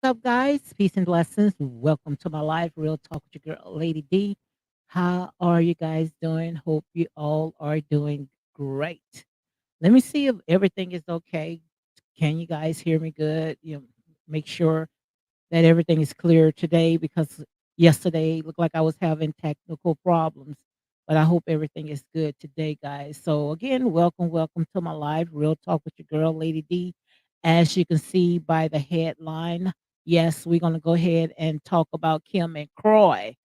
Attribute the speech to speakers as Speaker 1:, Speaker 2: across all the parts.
Speaker 1: up, guys? Peace and blessings. Welcome to my live real talk with your girl, Lady D. How are you guys doing? Hope you all are doing great. Let me see if everything is okay. Can you guys hear me good? Make sure that everything is clear today because yesterday looked like I was having technical problems. But I hope everything is good today, guys. So again, welcome to my live real talk with your girl, Lady D. As you can see by the headline, yes, we're gonna go ahead and talk about Kim and Kroy.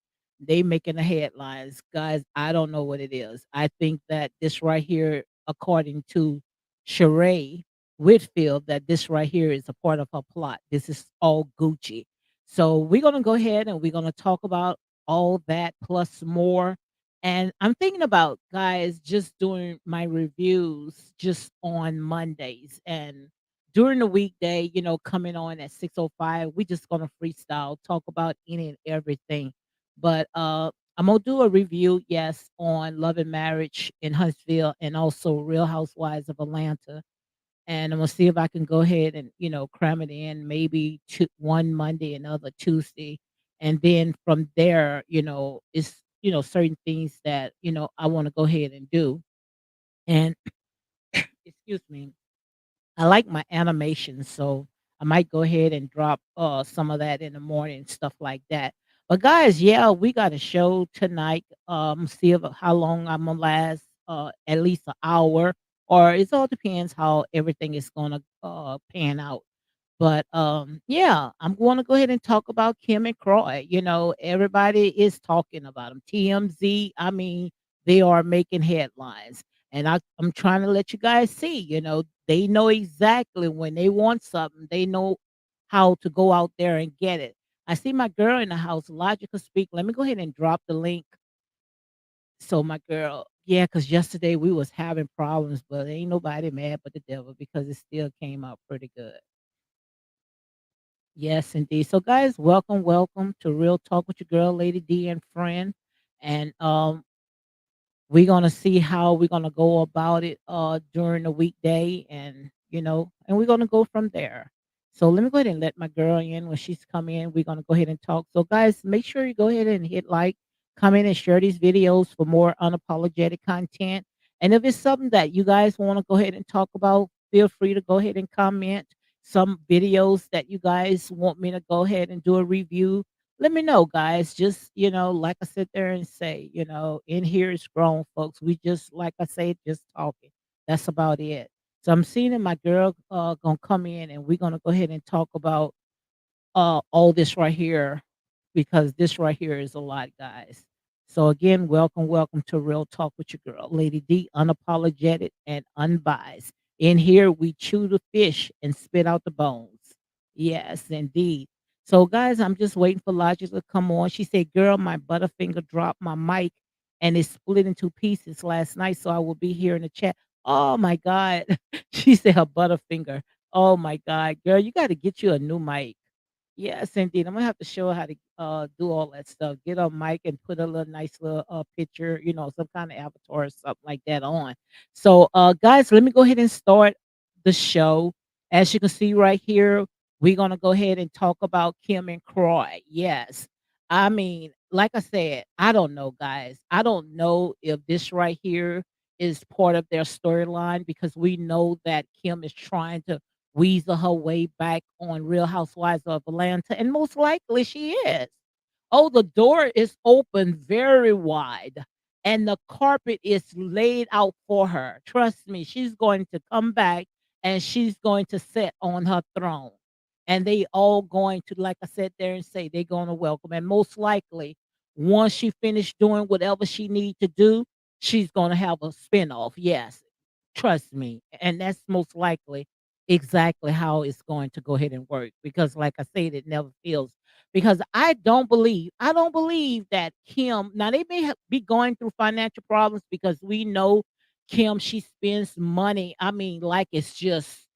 Speaker 1: They making the headlines, guys. I don't know what it is. I think that this right here, according to Sheree, Whitfield, that this right here is a part of her plot. This is all Gucci. So we're gonna go ahead and we're gonna talk about all that plus more. And I'm thinking about, guys, just doing my reviews just on Mondays and during the weekday, coming on at 6:05. We just gonna freestyle, talk about any and everything. But I'm gonna do a review, yes, on Love and Marriage in Huntsville and also Real Housewives of Atlanta, and I'm gonna see if I can go ahead and cram it in maybe one Monday, another Tuesday, and then from there, it's certain things that I want to go ahead and do. And excuse me, I like my animation, so I might go ahead and drop some of that in the morning, stuff like that. But guys, yeah, we got a show tonight. See if, how long I'm gonna last. At least an hour, or it all depends how everything is gonna pan out. But yeah, I'm going to go ahead and talk about Kim and Croy. Everybody is talking about them. TMZ, I mean, they are making headlines. And I'm trying to let you guys see, they know exactly when they want something, they know how to go out there and get it. I see my girl in the house, Logical Speak. Let me go ahead and drop the link. So my girl, yeah, because yesterday we was having problems, but ain't nobody mad but the devil because it still came out pretty good. Yes, indeed. So, guys, welcome to Real Talk with your girl, Lady D, and friend. And we're gonna see how we're gonna go about it during the weekday, and and we're gonna go from there. So let me go ahead and let my girl in. When she's come in, we're gonna go ahead and talk. So guys, make sure you go ahead and hit like, comment, and share these videos for more unapologetic content. And if it's something that you guys want to go ahead and talk about, feel free to go ahead and comment some videos that you guys want me to go ahead and do a review. Let me know, guys. Just, like I sit there and say, in here is grown folks. We just, like I say, just talking. That's about it. So I'm seeing that my girl gonna come in and we're gonna go ahead and talk about all this right here because this right here is a lot, guys. So again, welcome to Real Talk with your girl, Lady D, unapologetic and unbiased. In here, we chew the fish and spit out the bones. Yes, indeed. So, guys, I'm just waiting for Logic to come on. She said, "Girl, my butterfinger dropped my mic and it split into pieces last night, so I will be here in the chat." Oh my God, she said her butterfinger. Oh my God, girl, you got to get you a new mic. Yes, indeed. I'm gonna have to show her how to do all that stuff. Get a mic and put a little nice little picture, some kind of avatar or something like that on. So, guys, let me go ahead and start the show. As you can see right here, we're gonna go ahead and talk about Kim and Croy. Yes, I mean, like I said, I don't know, guys. I don't know if this right here is part of their storyline because we know that Kim is trying to weasel her way back on Real Housewives of Atlanta, and most likely she is. Oh, the door is open very wide, and the carpet is laid out for her. Trust me, she's going to come back and she's going to sit on her throne. And they all going to, like I said there and say, they're going to welcome. And most likely, once she finished doing whatever she need to do, she's going to have a spinoff. Yes, trust me. And that's most likely exactly how it's going to go ahead and work because like I said, it never feels because I don't believe that Kim now they may be going through financial problems because we know Kim, she spends money. I mean, like it's just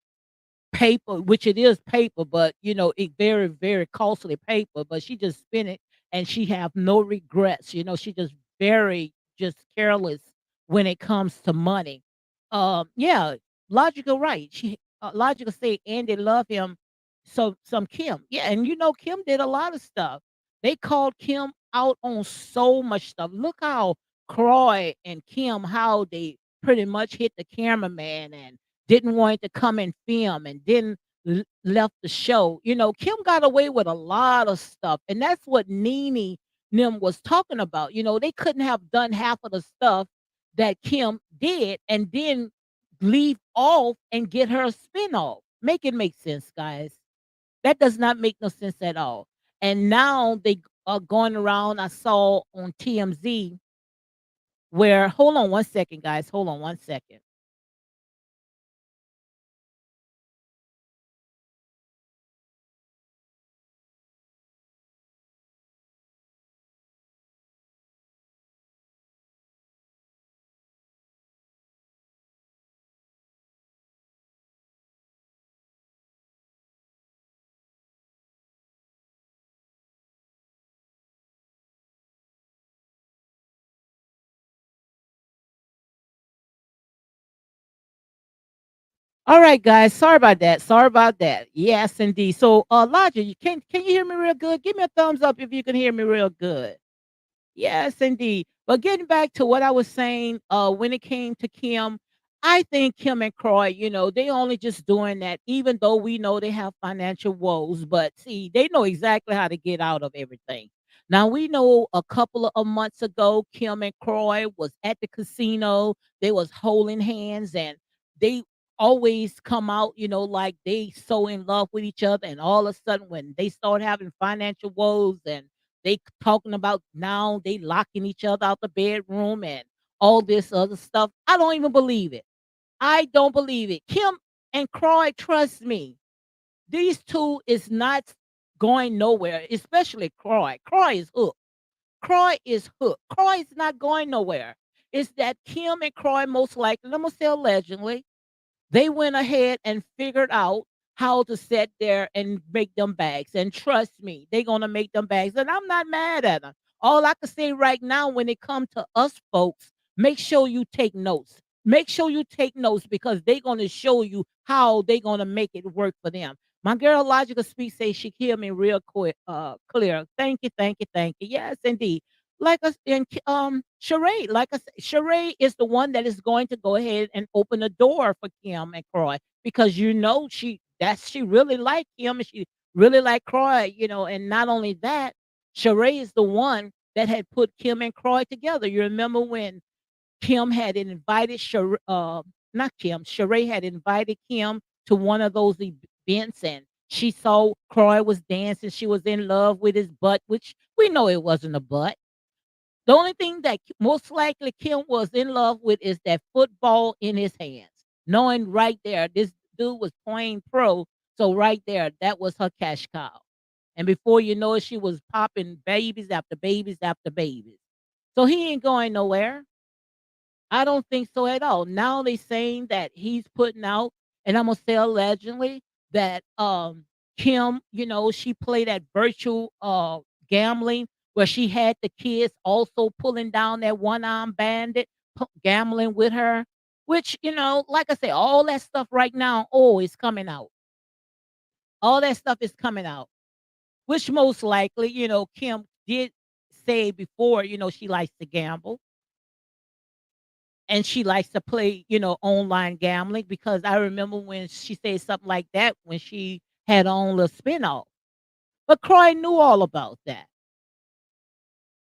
Speaker 1: paper, which it is paper, but it very, very costly paper, but she just spent it and she have no regrets. She just very just careless when it comes to money. Yeah, logical right. She logical say Andy love him some Kim. Yeah, and Kim did a lot of stuff. They called Kim out on so much stuff. Look how Kroy and Kim, how they pretty much hit the cameraman and didn't want to come and film and then left the show. Kim got away with a lot of stuff, and that's what Nene Nim was talking about. They couldn't have done half of the stuff that Kim did and then leave off and get her a spinoff. Make it make sense, guys. That does not make no sense at all. And now they are going around. I saw on TMZ where, hold on one second, guys. Hold on one second. All right, guys. Sorry about that. Sorry about that. Yes, indeed. So, Elijah, can you hear me real good? Give me a thumbs up if you can hear me real good. Yes, indeed. But getting back to what I was saying, when it came to Kim, I think Kim and Kroy, they only just doing that, even though we know they have financial woes. But see, they know exactly how to get out of everything. Now we know a couple of months ago, Kim and Kroy was at the casino. They was holding hands, and they always come out, like they so in love with each other. And all of a sudden, when they start having financial woes and they talking about now they locking each other out the bedroom and all this other stuff. I don't even believe it. I don't believe it. Kim and Kroy, trust me, these two is not going nowhere, especially Kroy. Kroy is hooked. Kroy is hooked. Kroy is not going nowhere. It's that Kim and Kroy most likely, I'm gonna say allegedly, they went ahead and figured out how to sit there and make them bags. And trust me, they're gonna make them bags. And I'm not mad at them. All I can say right now, when it comes to us folks, make sure you take notes. Make sure you take notes because they're gonna show you how they're gonna make it work for them. My girl Logical Speak says she hear me real quick, clear. Thank you, thank you, thank you. Yes, indeed. Like us in Sheree, like I said, Sheree is the one that is going to go ahead and open the door for Kim and Croy because she really like Kim and she really like Croy, and not only that, Sheree is the one that had put Kim and Croy together. You remember when Kim had invited not Kim, Sheree had invited Kim to one of those events and she saw Croy was dancing. She was in love with his butt, which we know it wasn't a butt. The only thing that most likely Kim was in love with is that football in his hands. Knowing right there, this dude was playing pro. So right there, that was her cash cow. And before you know it, she was popping babies after babies after babies. So he ain't going nowhere. I don't think so at all. Now they saying that he's putting out, and I'm gonna say allegedly that Kim, she played at virtual gambling where she had the kids also pulling down that one arm bandit, gambling with her. Which, like I say, all that stuff right now, oh, is coming out. All that stuff is coming out. Which most likely, Kim did say before, she likes to gamble and she likes to play, online gambling because I remember when she said something like that when she had on the spinoff. But Croy knew all about that.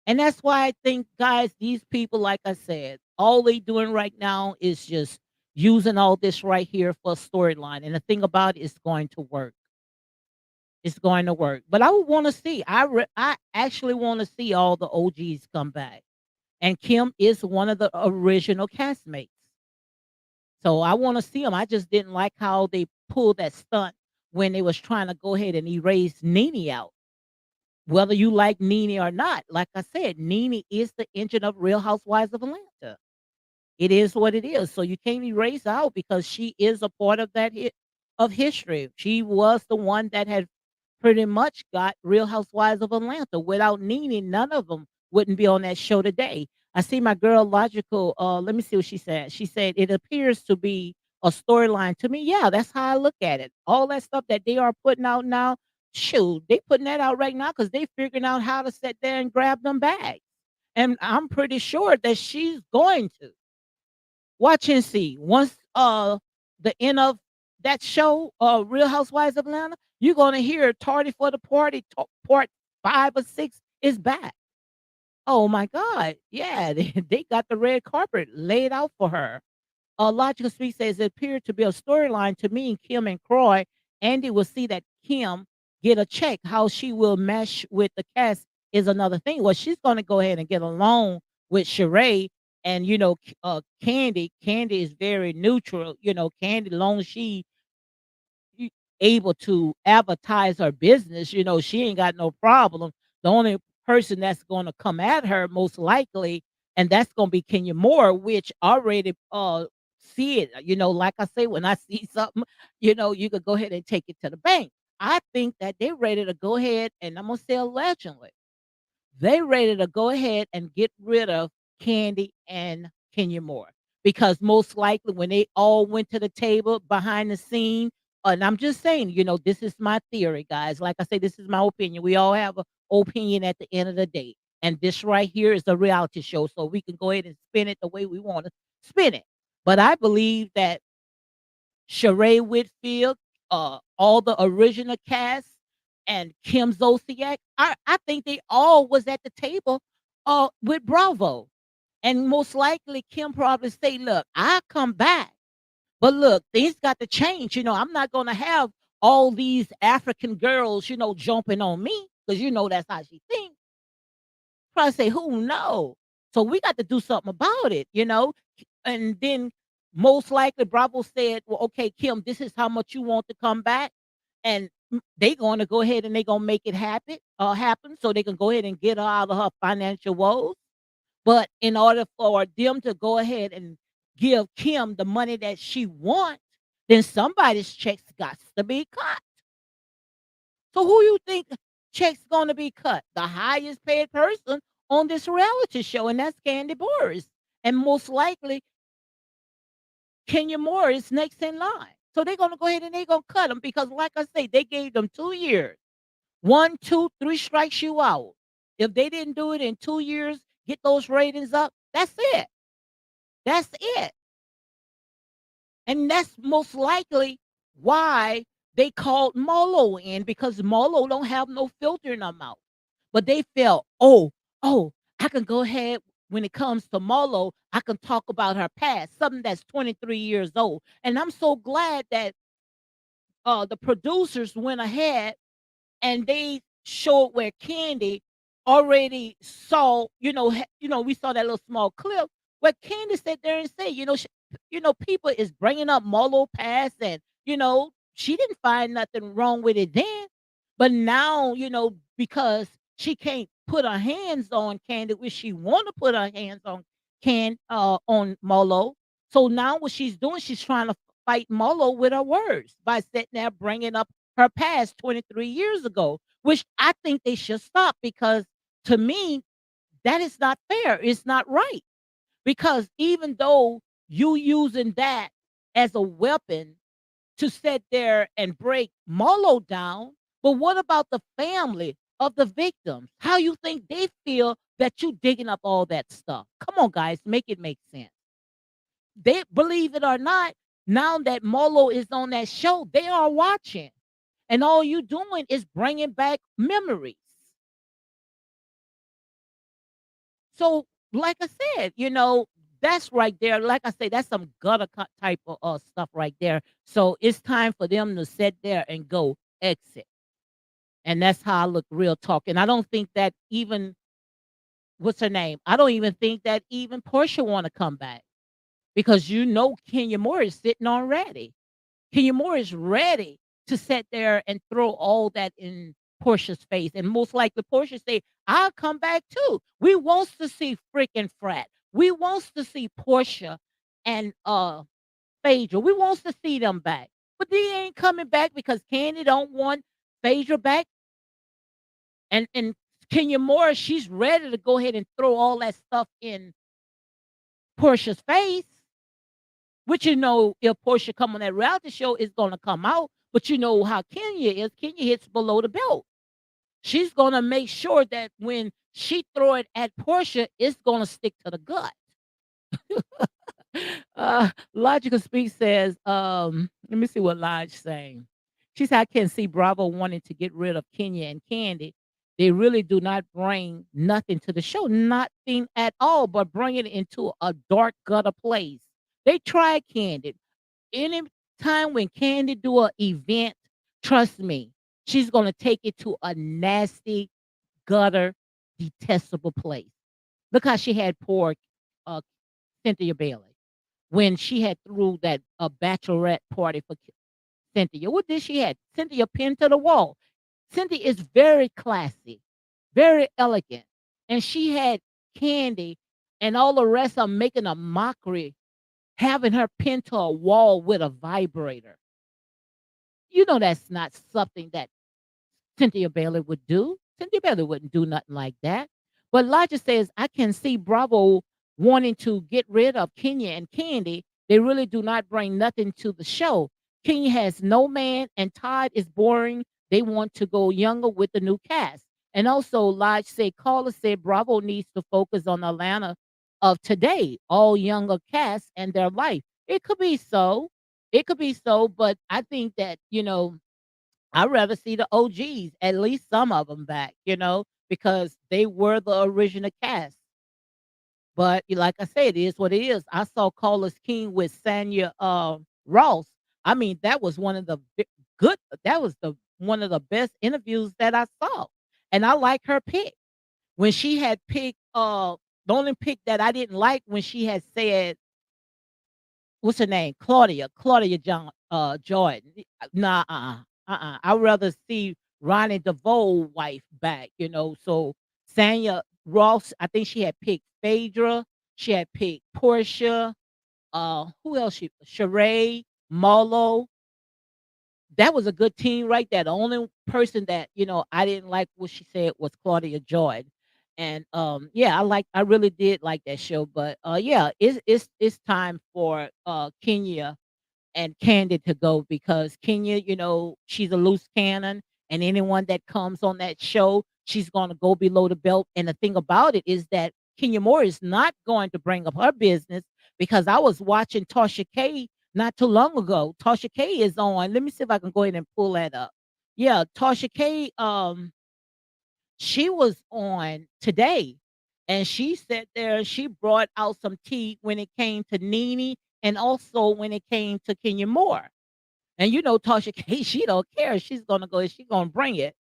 Speaker 1: And that's why I think, guys, these people, like I said, all they doing right now is just using all this right here for a storyline. And the thing about it is going to work. It's going to work. But I would want to see. I actually want to see all the OGs come back. And Kim is one of the original castmates. So I wanna see them. I just didn't like how they pulled that stunt when they was trying to go ahead and erase Nene out. Whether you like Nene or not, like I said, Nene is the engine of Real Housewives of Atlanta. It is what it is. So you can't erase her out because she is a part of that of history. She was the one that had pretty much got Real Housewives of Atlanta. Without Nene, none of them wouldn't be on that show today. I see my girl Logical. Let me see what she said. She said it appears to be a storyline to me. Yeah, that's how I look at it. All that stuff that they are putting out now, shoot, they putting that out right now because they figuring out how to sit there and grab them bags. And I'm pretty sure that she's going to. Watch and see. Once the end of that show, Real Housewives of Atlanta, you're gonna hear Tardy for the Party part 5 or 6 is back. Oh my God. Yeah, they got the red carpet laid out for her. Logical Speak says it appeared to be a storyline to me and Kim and Kroy. Andy will see that Kim get a check. How she will mesh with the cast is another thing. Well, she's going to go ahead and get along with Sheree and Candy. Candy is very neutral. Candy, long as she y- able to advertise her business, she ain't got no problem. The only person that's going to come at her most likely, and that's going to be Kenya Moore, which already see it. Like I say, when I see something, you could go ahead and take it to the bank. I think that they're ready to go ahead, and I'm gonna say allegedly, they ready to go ahead and get rid of Candy and Kenya Moore because most likely when they all went to the table behind the scene, and I'm just saying, this is my theory, guys. Like I say, this is my opinion. We all have an opinion at the end of the day. And this right here is a reality show, so we can go ahead and spin it the way we want to spin it. But I believe that Sheree Whitfield, all the original cast, and Kim Zolciak. I think they all was at the table with Bravo. And most likely Kim probably say, look, I come back. But look, things got to change. I'm not gonna have all these African girls, jumping on me, because that's how she thinks. Probably say, "Who know?" So we got to do something about it. And then most likely Bravo said, "Well, okay, Kim, this is how much you want to come back," and they going to go ahead and they gonna make it happen, so they can go ahead and get her out of her financial woes. But in order for them to go ahead and give Kim the money that she wants, then somebody's checks got to be cut. So who you think check's gonna be cut? The highest paid person on this reality show, and that's Candy Boris. And most likely Kenya Moore is next in line. So they're gonna go ahead and they're gonna cut them because, like I say, they gave them 2 years. One, two, three strikes you out. If they didn't do it in 2 years, get those ratings up, that's it. That's it. And that's most likely why they called Molo in, because Molo don't have no filter in her mouth. But they felt, oh, I can go ahead when it comes to Molo, I can talk about her past, something that's 23 years old. And I'm so glad that the producers went ahead and they showed where Candy already saw, we saw that little small clip where Candy sat there and said, people is bringing up Molo past, and she didn't find nothing wrong with it then, but now, because she can't put her hands on Candy, which she want to put her hands on on Molo. So now what she's doing, she's trying to fight Molo with her words by sitting there bringing up her past 23 years ago, which I think they should stop, because to me, that is not fair. It's not right. Because even though you using that as a weapon to sit there and break Marlo down, but what about the family of the victims? How you think they feel that you digging up all that stuff? Come on, guys, make it make sense. They believe it or not, now that Marlo is on that show, they are watching. And all you doing is bringing back memories. So, like I said, that's right there. Like I say, that's some gutter type of stuff right there. So it's time for them to sit there and go exit. And that's how I look, real talk. And I don't think that even, what's her name? I don't even think that even Portia want to come back, because Kenya Moore is sitting on ready. Kenya Moore is ready to sit there and throw all that in Portia's face. And most likely Portia say, I'll come back too. We wants to see freaking Frat. We wants to see Portia and Phaedra. We wants to see them back. But they ain't coming back because Candy don't want Phaedra back. And Kenya Moore, she's ready to go ahead and throw all that stuff in Portia's face. Which if Portia come on that reality show, it's gonna come out. But you know how Kenya is. Kenya hits below the belt. She's gonna make sure that when she throw it at Portia, it's gonna stick to the gut. Logical Speak says, let me see what Lodge saying. She said, I can see Bravo wanting to get rid of Kenya and Candy. They really do not bring nothing to the show, nothing at all, but bring it into a dark gutter place. They tried Candy. Any time when Candy do a event, trust me, she's gonna take it to a nasty gutter, detestable place. Look how she had poor uh, Cynthia Bailey when she had threw that bachelorette party for Cynthia. What did she had? Cynthia pinned to the wall. Cynthia is very classy, very elegant, and she had Candy and all the rest of 'em making a mockery, having her pinned to a wall with a vibrator. You know that's not something that Cynthia Bailey would do. Cynthia Bailey wouldn't do nothing like that. But Elijah says, I can see Bravo wanting to get rid of Kenya and Candy. They really do not bring nothing to the show. Kenya has no man and Todd is boring. They want to go younger with the new cast. And also, Lodge said, Caller said Bravo needs to focus on Atlanta of today, all younger cast and their life. It could be so. It could be so, but I think that, I'd rather see the OGs, at least some of them back, because they were the original cast. But like I said, it is what it is. I saw Carlos King with Sanya Ross. I mean, that was one of the good. That was the one of the best interviews that I saw, and I like her pick when she had picked. The only pick that I didn't like when she had said what's her name? Claudia Jordan. Nah, I'd rather see Ronnie DeVoe wife back, So Sanya Ross, I think she had picked Phaedra, she had picked Portia, who else? Sheree, Marlo. That was a good team right there. The only person that, I didn't like what she said was Claudia Jordan. And yeah, I really did like that show. But yeah, it's time for Kenya and Candy to go because Kenya, she's a loose cannon, and anyone that comes on that show, she's going to go below the belt. And the thing about it is that Kenya Moore is not going to bring up her business because I was watching Tasha K not too long ago. Tasha K is on. Let me see if I can go ahead and pull that up. Yeah, Tasha K. She was on today, and she sat there and she brought out some tea when it came to Nene and also when it came to Kenya Moore. And Tasha K, she don't care. She's gonna go and she's gonna bring it.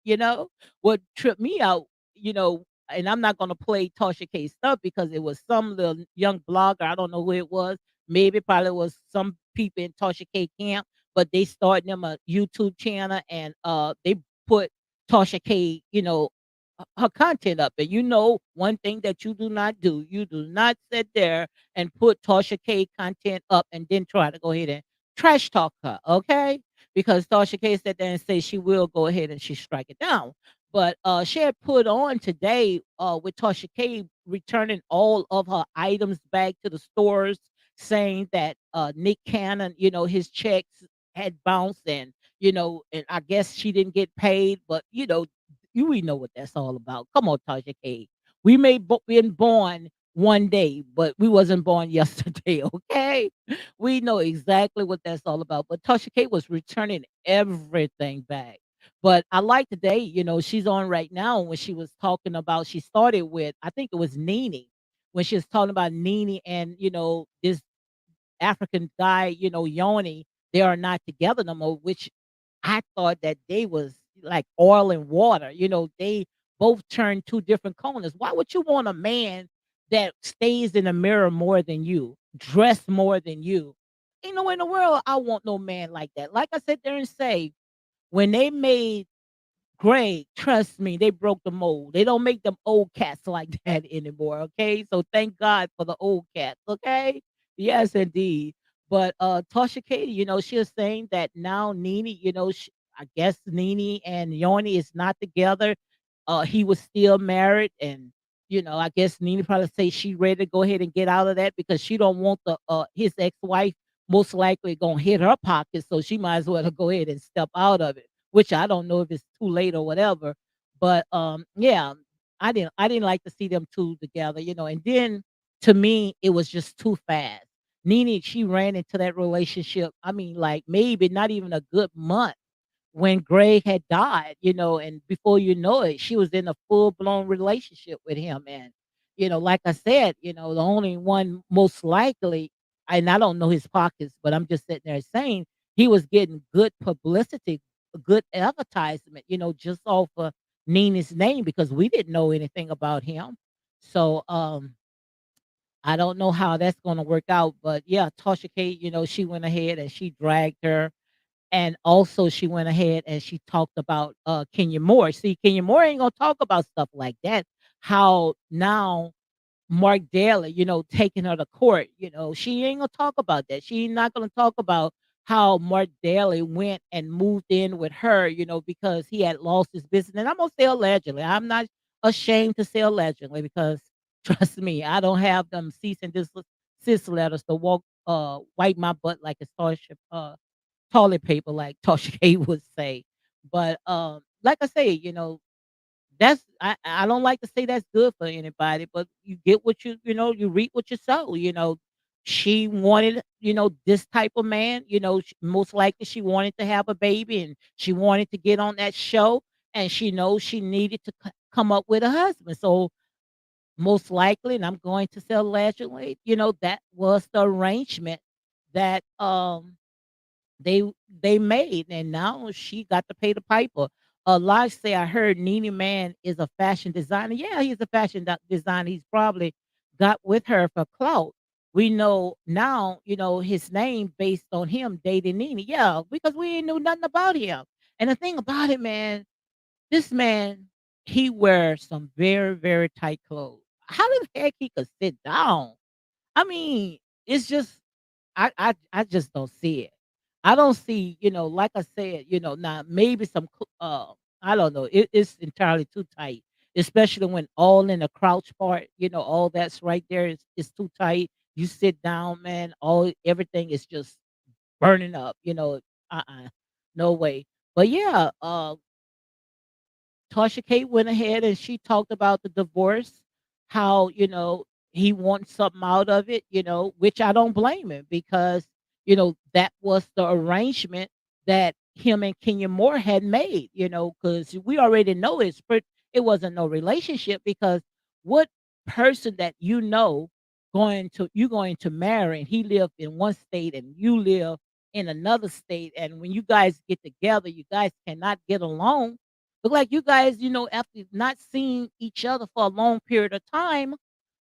Speaker 1: What tripped me out, and I'm not gonna play Tasha K stuff because it was some little young blogger. I don't know who it was. Maybe probably was some people in Tasha K camp, but they started them a YouTube channel and they put Tasha K, her content up. And one thing that you do not do, you do not sit there and put Tasha K content up and then try to go ahead and trash talk her, okay? Because Tasha K sat there and say she will go ahead and she strike it down. But she had put on today with Tasha K returning all of her items back to the stores, saying that Nick Cannon, his checks had bounced and I guess she didn't get paid, but we know what that's all about. Come on, Tasha K. We may been born one day, but we wasn't born yesterday, okay? We know exactly what that's all about. But Tasha K was returning everything back. But I like today, she's on right now when she was talking about, she started with, I think it was Nene, when she was talking about Nene and, this African guy, Yoni, they are not together no more, which I thought that they was like oil and water. They both turn two different corners. Why would you want a man that stays in the mirror more than you, dress more than you? Ain't no way in the world I want no man like that. Like I said there and say, when they made Great, trust me, they broke the mold. They don't make them old cats like that anymore, okay? So thank God for the old cats, okay? Yes, indeed. But Tasha Katie, she was saying that now Nene, I guess Nene and Yoni is not together. He was still married, and I guess Nene probably say she ready to go ahead and get out of that because she don't want the his ex-wife most likely gonna hit her pocket, so she might as well go ahead and step out of it, which I don't know if it's too late or whatever. But yeah, I didn't like to see them two together, and then to me it was just too fast. Nene, she ran into that relationship. I mean, like maybe not even a good month when Greg had died, and before you know it, she was in a full blown relationship with him. And, like I said, the only one most likely, and I don't know his pockets, but I'm just sitting there saying he was getting good publicity, good advertisement, just off of Nina's name because we didn't know anything about him. So, I don't know how that's going to work out, but yeah, Tasha K, she went ahead and she dragged her, and also she went ahead and she talked about, Kenya Moore. See, Kenya Moore ain't gonna talk about stuff like that. How now Mark Daly, taking her to court, she ain't gonna talk about that. She not gonna talk about how Mark Daly went and moved in with her, because he had lost his business. And I'm gonna say allegedly. I'm not ashamed to say allegedly because trust me, I don't have them cease and desist letters to wipe my butt like a starship toilet paper, like Tasha K would say. But like I say, that's I don't like to say that's good for anybody, but you get what you reap what you sow. She wanted this type of man. Most likely she wanted to have a baby and she wanted to get on that show, and she knows she needed to come up with a husband. So most likely, and I'm going to say allegedly, that was the arrangement that they they made, and now she got to pay the piper. Lodge say I heard Nene Man is a fashion designer. Yeah, he's a fashion designer. He's probably got with her for clout. We know now, his name based on him dating Nene. Yeah, because we ain't knew nothing about him. And the thing about it, man, this man, he wears some very, very tight clothes. How the heck he could sit down? I mean, it's just I just don't see it. I don't see, like I said, now maybe I don't know. It's entirely too tight, especially when all in the crouch part, all that's right there is too tight. You sit down, man, all everything is just burning up, no way. But yeah, Tasha K went ahead and she talked about the divorce, how, he wants something out of it, which I don't blame him because, that was the arrangement that him and Kenya Moore had made, because we already know it wasn't no relationship because what person that you're going to marry and he lived in one state and you live in another state, and when you guys get together, you guys cannot get along. Look like you guys, after not seeing each other for a long period of time,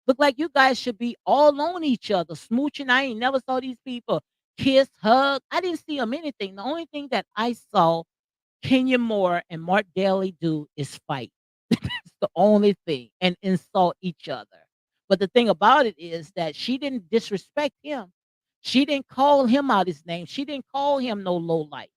Speaker 1: look like you guys should be all on each other, smooching. I ain't never saw these people kiss, hug. I didn't see them anything. The only thing that I saw Kenya Moore and Mark Daly do is fight. It's the only thing, and insult each other. But the thing about it is that she didn't disrespect him. She didn't call him out his name. She didn't call him no low life.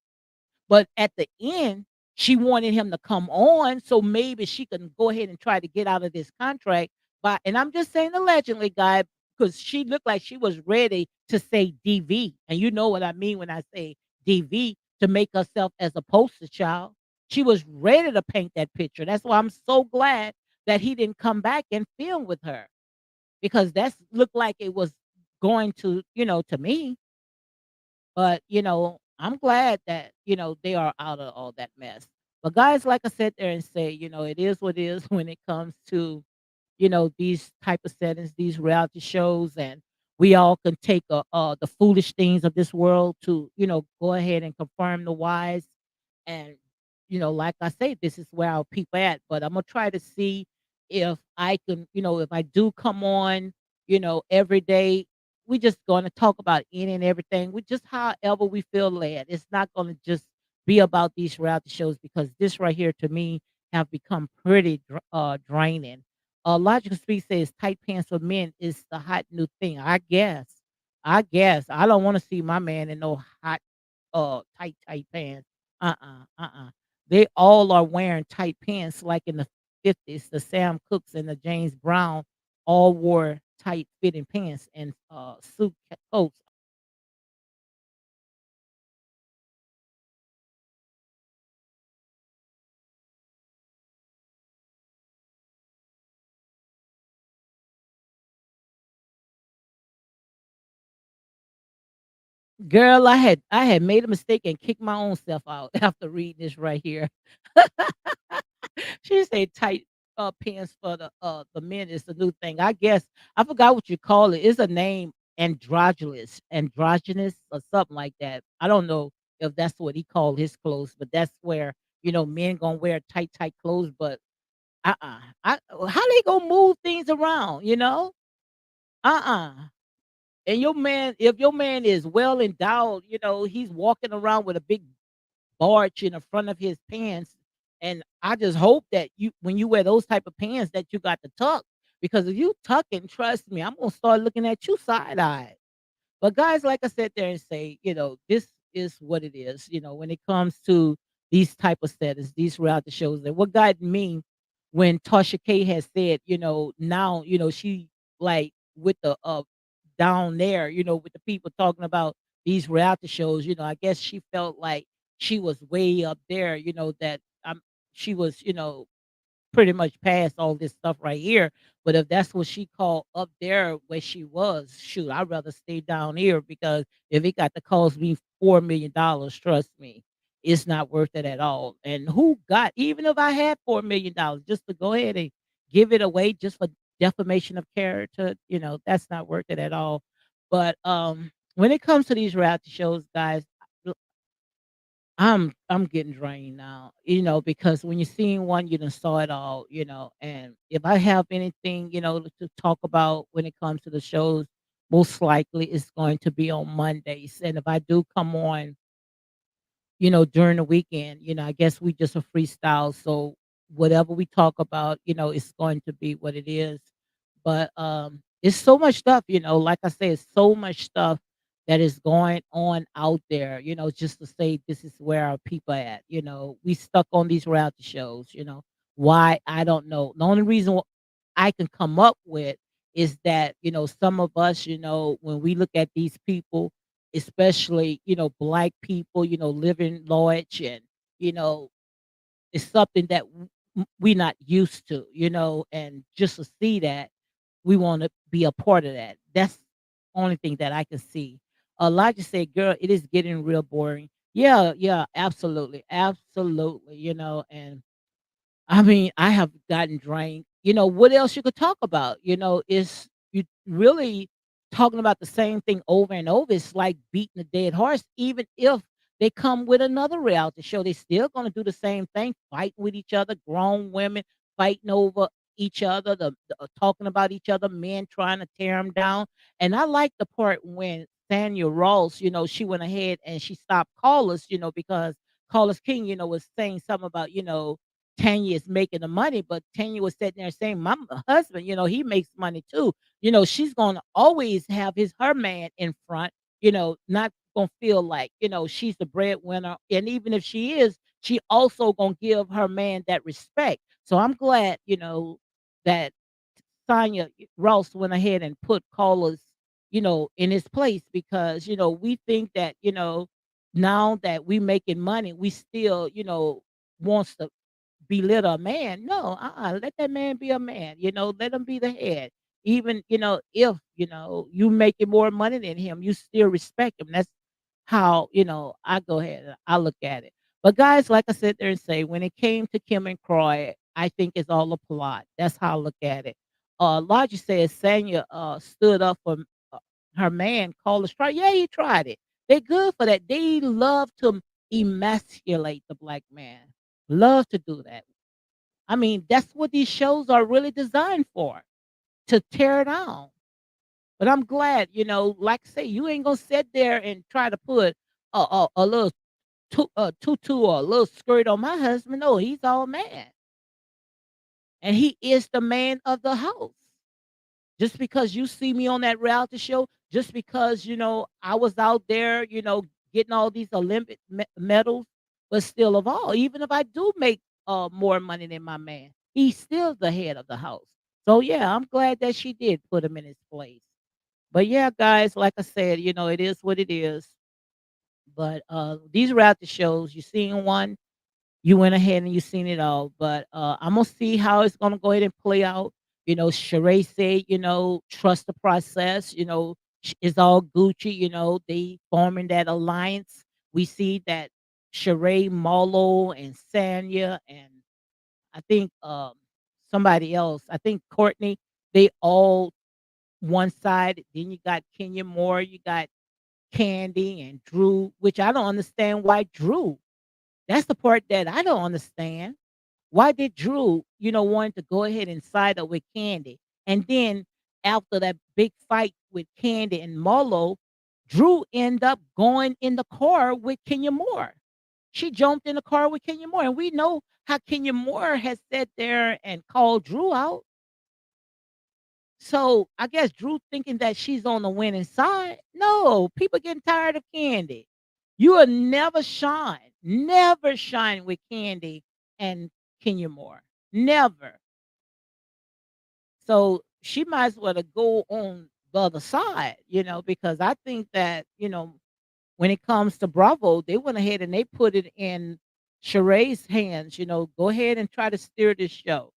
Speaker 1: But at the end, she wanted him to come on so maybe she can go ahead and try to get out of this contract. But and I'm just saying allegedly, guy, because she looked like she was ready to say DV. And you know what I mean when I say DV, to make herself as a poster child. She was ready to paint that picture. That's why I'm so glad that he didn't come back and film with her. Because that's looked like it was going to me, but, I'm glad that, they are out of all that mess. But guys, like I said there and say, it is what it is when it comes to, these type of settings, these reality shows, and we all can take the foolish things of this world to, go ahead and confirm the wise. And, like I say, this is where our people at. But I'm gonna try to see if I can, if I do come on, every day, we just gonna talk about any and everything. We just however we feel led. It's not gonna just be about these reality shows because this right here to me have become pretty draining. Logical Speed says tight pants for men is the hot new thing. I guess. I don't want to see my man in no hot tight pants. Uh-uh. They all are wearing tight pants like in the 50s. The Sam Cooks and the James Brown all wore tight fitting pants and suit coats. Girl, I had made a mistake and kicked my own self out after reading this right here. She said tight pants for the men is the new thing. I guess I forgot what you call it. It's a name, androgynous or something like that. I don't know if that's what he called his clothes, but that's where men gonna wear tight clothes. But how they gonna move things around? And your man, if your man is well endowed, he's walking around with a big barge in the front of his pants. And I just hope that when you wear those type of pants, that you got the tuck. Because if you tucking, trust me, I'm gonna start looking at you side eye. But guys, like I said there and say, this is what it is. When it comes to these type of settings, these reality shows, that what got me when Tasha K has said, now, she like with the down there, with the people talking about these reality shows, I guess she felt like she was way up there, that she was, pretty much past all this stuff right here. But if that's what she called up there where she was, shoot, I'd rather stay down here because if it got to cost me $4 million, trust me, it's not worth it at all. And who got, even if I had $4 million, just to go ahead and give it away just for defamation of character, that's not worth it at all. But when it comes to these reality shows, guys, I'm getting drained now, because when you're seeing one, you done saw it all, and if I have anything, to talk about when it comes to the shows, most likely it's going to be on Mondays. And if I do come on, during the weekend, I guess we just a freestyle. So whatever we talk about, it's going to be what it is. But it's so much stuff, like I said, it's so much stuff that is going on out there, just to say this is where our people at, we stuck on these reality shows, why I don't know. The only reason I can come up with is that, some of us, when we look at these people, especially, black people, living large and, you know, it's something that we not used to, and just to see that we want to be a part of that. That's only thing that I can see. Elijah said, "Girl, it is getting real boring." Yeah, yeah, absolutely, absolutely. And I mean, I have gotten drained. What else you could talk about? Is you really talking about the same thing over and over. It's like beating a dead horse. Even if they come with another reality show, they still gonna do the same thing, fighting with each other, grown women fighting over each other, talking about each other, men trying to tear them down. And I like the part when Daniel Ross, she went ahead and she stopped callers, because Callers King, was saying something about, Tanya is making the money, but Tanya was sitting there saying, "My husband, he makes money too. She's gonna always have her man in front. Not gonna feel like she's the breadwinner, and even if she is, she also gonna give her man that respect. So I'm glad, that Sonya Ross went ahead and put callers, in his place because we think that now that we making money, we still wants to belittle a man. No, let that man be a man. Let him be the head. Even if you making more money than him, you still respect him. That's how I go ahead and I look at it. But guys, like I said there and say, when it came to Kim and Croy, I think it's all a plot. That's how I look at it. Logic says Sanya stood up for uh, her man, called a strike. Yeah, he tried it. They good for that. They love to emasculate the black man. Love to do that. I mean, that's what these shows are really designed for, to tear down. But I'm glad, like I say, you ain't gonna sit there and try to put a little tutu or a little skirt on my husband. No, he's all man, and he is the man of the house. Just because you see me on that reality show, just because I was out there, getting all these Olympic medals, but still of all, even if I do make more money than my man, he's still the head of the house. So yeah, I'm glad that she did put him in his place. But yeah, guys, like I said, it is what it is. But these reality shows, you seen one, you went ahead and you seen it all. But I'm gonna see how it's gonna go ahead and play out. Sheree said, trust the process. It's all Gucci, they forming that alliance. We see that Sheree Marlo and Sanya and I think somebody else, I think Courtney, they all one side. Then you got Kenya Moore, you got Candy and Drew, which I don't understand why Drew. That's the part that I don't understand. Why did Drew, want to go ahead and side up with Candy? And then after that big fight with Candy and Marlo, Drew ended up going in the car with Kenya Moore. She jumped in the car with Kenya Moore. And we know how Kenya Moore has sat there and called Drew out. So I guess Drew thinking that she's on the winning side. No, people getting tired of Candy. You will never shine with Candy and Kenya Moore. Never. So she might as well go on the other side, because I think that, when it comes to Bravo, they went ahead and they put it in Sheree's hands, go ahead and try to steer this show.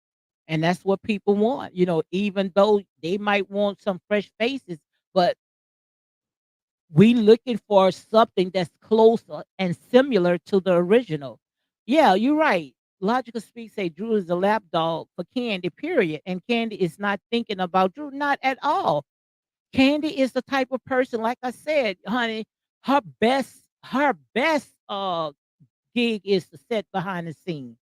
Speaker 1: And that's what people want, even though they might want some fresh faces, but we looking for something that's closer and similar to the original. Yeah, you're right. Logical Speak say Drew is a lapdog for Candy, period. And Candy is not thinking about Drew, not at all. Candy is the type of person, like I said, honey, her best gig is to sit behind the scenes.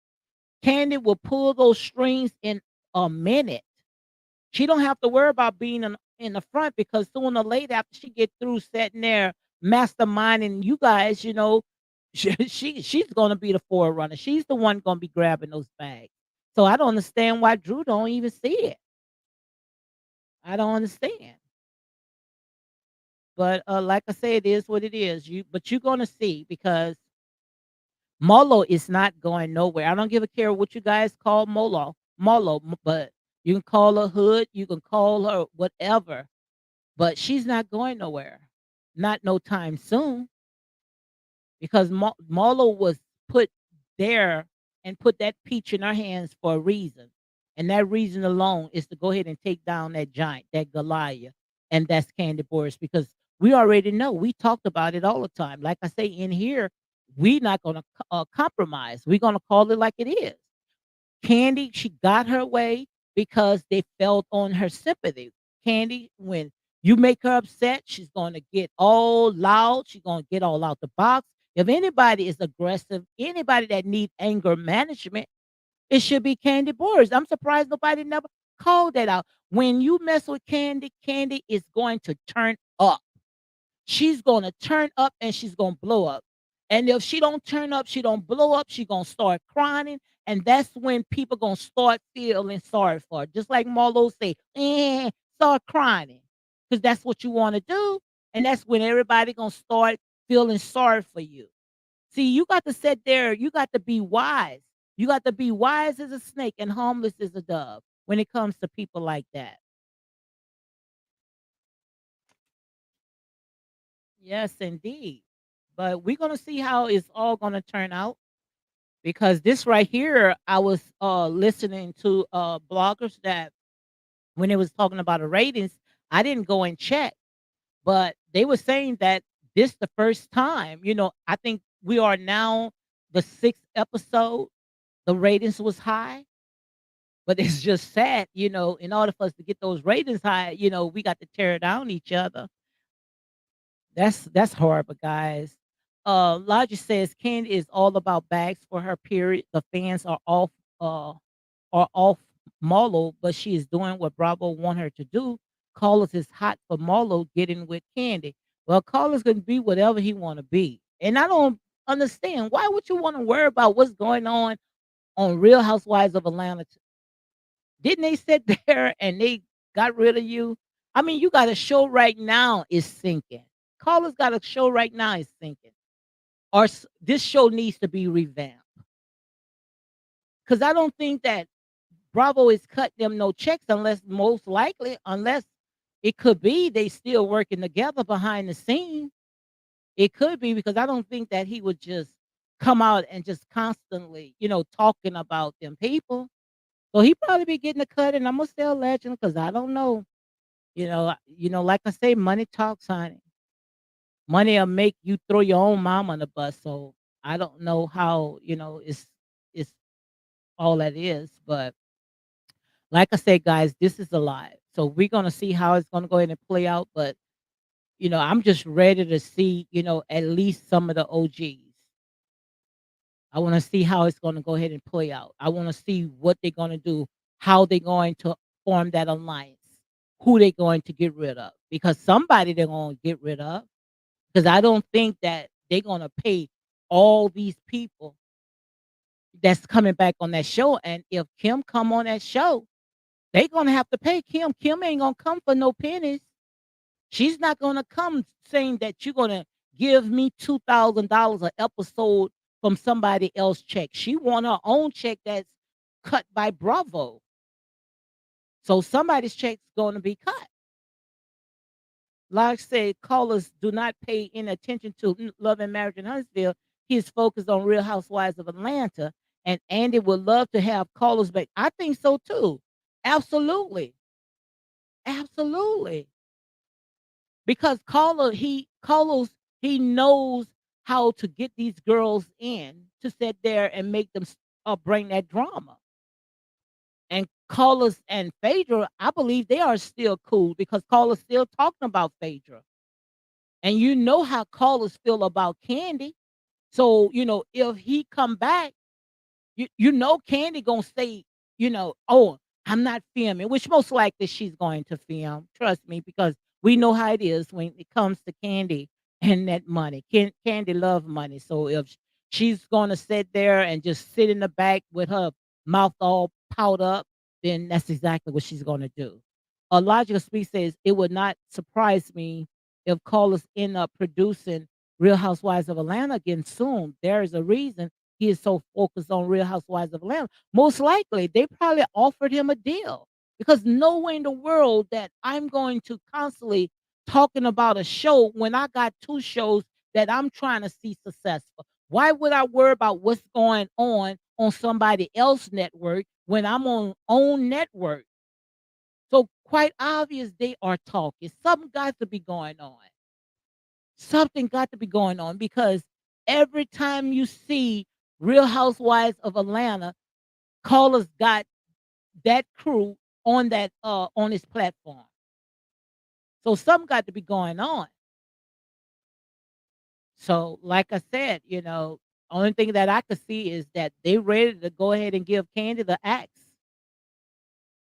Speaker 1: Candy will pull those strings in a minute. She don't have to worry about being in the front because sooner or later, after she get through sitting there masterminding you guys, she's gonna be the forerunner. She's the one gonna be grabbing those bags. So I don't understand why Drew don't even see it. I don't understand. But like I said, it is what it is. But you're gonna see because Molo is not going nowhere. I don't give a care what you guys call but you can call her hood, you can call her whatever, but she's not going nowhere. Not no time soon because Marlo was put there and put that peach in her hands for a reason. And that reason alone is to go ahead and take down that giant, that Goliath, and that's Candy Boris because we already know. We talked about it all the time. Like I say in here, we not going to compromise. We're going to call it like it is. Candy, she got her way because they felt on her sympathy. Candy, when you make her upset, she's going to get all loud. She's going to get all out the box. If anybody is aggressive, anybody that needs anger management, it should be Candy Boris. I'm surprised nobody never called that out. When you mess with Candy, Candy is going to turn up. She's gonna turn up and she's gonna blow up. And if she don't turn up, she don't blow up, she gonna start crying. And that's when people gonna start feeling sorry for her. Just like Marlo say, start crying. Because that's what you want to do. And that's when everybody gonna start feeling sorry for you. See, you got to sit there, you got to be wise. You got to be wise as a snake and harmless as a dove when it comes to people like that. Yes, indeed. But we're gonna see how it's all gonna turn out because this right here, I was listening to bloggers that when it was talking about the ratings, I didn't go and check, but they were saying that this the first time, I think we are now the sixth episode, the ratings was high, but it's just sad, in order for us to get those ratings high, we got to tear down each other. That's horrible, guys. Logic says Candy is all about bags for her period. The fans uh are off Marlo, but she is doing what Bravo want her to do. Carlos is hot for Marlo getting with Candy. Well, Carlos can be whatever he want to be. And I don't understand why would you want to worry about what's going on Real Housewives of Atlanta. Didn't they sit there and they got rid of you? I mean, you got a show right now is sinking. Carla's got a show right now is sinking. This show needs to be revamped. Because I don't think that Bravo is cut them no checks unless most likely, unless it could be they still working together behind the scene. It could be because I don't think that he would just come out and just constantly, talking about them people. So he probably be getting a cut, and I'm gonna say a legend because I don't know. Like I say, money talks, honey. Money'll make you throw your own mom on the bus. So I don't know how, it's all that is. But like I said, guys, this is a lot. So we're gonna see how it's gonna go ahead and play out. But I'm just ready to see, at least some of the OGs. I want to see how it's going to go ahead and play out. I want to see what they're going to do, how they're going to form that alliance, who they're going to get rid of, because somebody they're going to get rid of. Because I don't think that they're going to pay all these people that's coming back on that show. And if Kim come on that show, they're going to have to pay Kim. Kim ain't going to come for no pennies. She's not gonna come saying that you're gonna give me $2,000 an episode from somebody else's check. She want her own check that's cut by Bravo. So somebody's check's gonna be cut. Like I said, callers do not pay any attention to Love and Marriage in Huntsville. He is focused on Real Housewives of Atlanta. And Andy would love to have callers back. I think so too. Absolutely. Absolutely. Because Carlos he knows how to get these girls in to sit there and make them bring that drama. And Carlos and Phaedra, I believe they are still cool because Carlos still talking about Phaedra. And you know how Carlos feel about Candy. So, if he come back, Candy gonna say, oh, I'm not filming, which most likely she's going to film. Trust me, because we know how it is when it comes to Candy and that money. Candy love money, so if she's gonna sit there and just sit in the back with her mouth all powed up, then that's exactly what she's gonna do. A logical speak says it would not surprise me if callers end up producing Real Housewives of Atlanta again soon. There is a reason he is so focused on Real Housewives of Atlanta. Most likely, they probably offered him a deal because no way in the world that I'm going to constantly talking about a show when I got two shows that I'm trying to see successful. Why would I worry about what's going on somebody else's network when I'm on own network? So quite obvious they are talking. Something got to be going on. Something got to be going on because every time you see Real Housewives of Atlanta, callers got that crew on his platform. So something got to be going on. So like I said, only thing that I could see is that they ready to go ahead and give Candy the axe.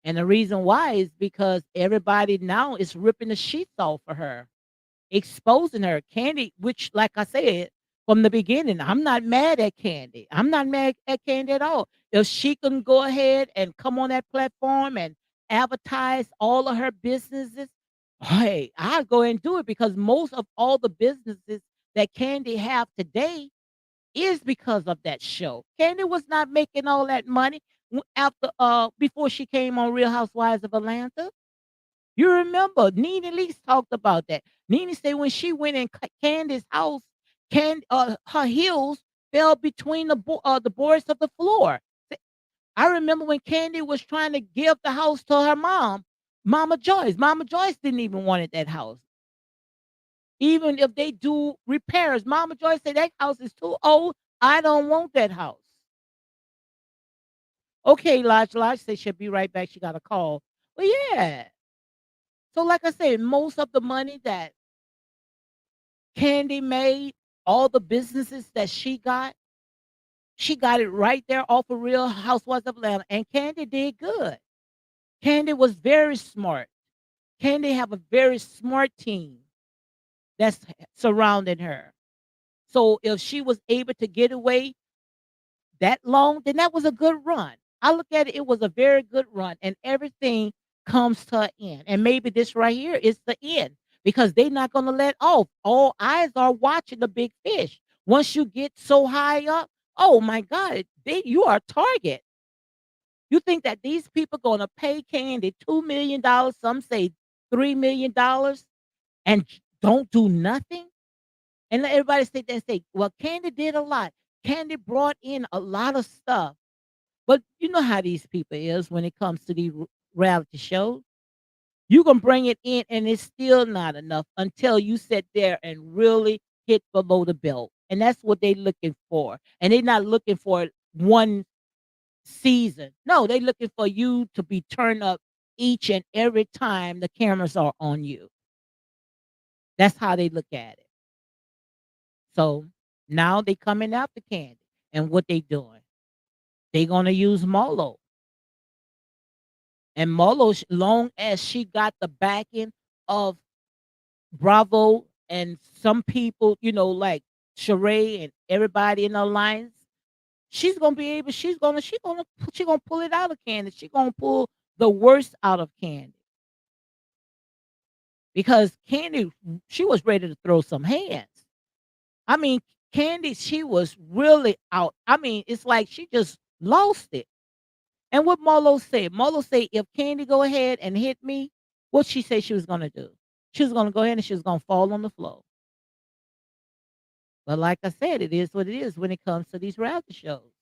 Speaker 1: And the reason why is because everybody now is ripping the sheets off of her, exposing her. Candy, which, like I said from the beginning, I'm not mad at Candy. I'm not mad at Candy at all. If she can go ahead and come on that platform and advertise all of her businesses, hey, I'll go and do it because most of all the businesses that Candy have today is because of that show. Candy was not making all that money after before she came on Real Housewives of Atlanta. You remember Nene Leakes talked about that. Nene said when she went in Candy's house, her heels fell between the boards of the floor. I remember when Candy was trying to give the house to her mom, Mama Joyce. Mama Joyce didn't even want that house. Even if they do repairs, Mama Joyce said that house is too old. I don't want that house. Okay, Lodge said she'll be right back. She got a call. Well, yeah. So, like I said, most of the money that Candy made, all the businesses that she got it right there off of Real Housewives of Atlanta, and Candy did good. Candy was very smart. Candy have a very smart team that's surrounding her. So if she was able to get away that long, then that was a good run. I look at it, it was a very good run, and everything comes to an end. And maybe this right here is the end because they're not going to let off. All eyes are watching the big fish. Once you get so high up, oh my God, you are a target. You think that these people going to pay Candy $2 million, some say $3 million, and don't do nothing? And let everybody sit there and say, well, Candy did a lot. Candy brought in a lot of stuff. But you know how these people is when it comes to these reality shows. You can bring it in and it's still not enough until you sit there and really hit below the belt. And that's what they're looking for. And they're not looking for one season. No, they're looking for you to be turned up each and every time the cameras are on you. That's how they look at it. So now they coming after Candy. And what they doing? They gonna use Molo. And Molo, long as she got the backing of Bravo and some people, like Sheree and everybody in the alliance, she's gonna be able. She's gonna pull it out of Candy. She's gonna pull the worst out of Candy because Candy, she was ready to throw some hands. I mean, Candy, she was really out. I mean, it's like she just lost it. And what Molo said, if Candy go ahead and hit me, what she said she was gonna do? She was gonna go ahead and she was gonna fall on the floor. But like I said, it is what it is when it comes to these reality shows.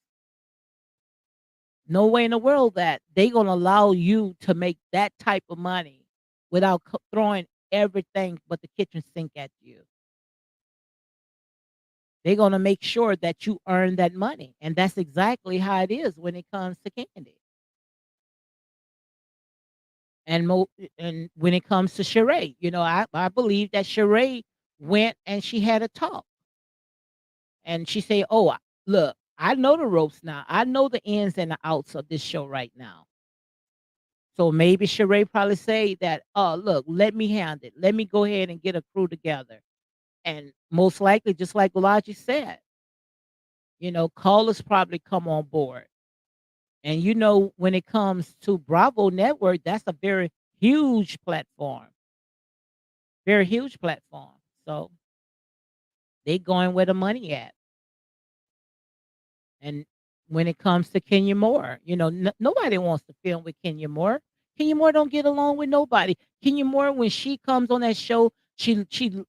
Speaker 1: No way in the world that they gonna allow you to make that type of money without throwing everything but the kitchen sink at you. They're gonna make sure that you earn that money, and that's exactly how it is when it comes to Candy. And when it comes to Sheree, I believe that Sheree went and she had a talk, and she said, "Oh, look, I know the ropes now. I know the ins and the outs of this show right now." So maybe Sheree probably say that, "Oh, look, let me handle it. Let me go ahead and get a crew together." And most likely, just like Logic said, callers probably come on board. And when it comes to Bravo Network, that's a very huge platform. So they going where the money at. And when it comes to Kenya Moore, nobody wants to film with Kenya Moore. Kenya Moore don't get along with nobody. Kenya Moore, when she comes on that show, she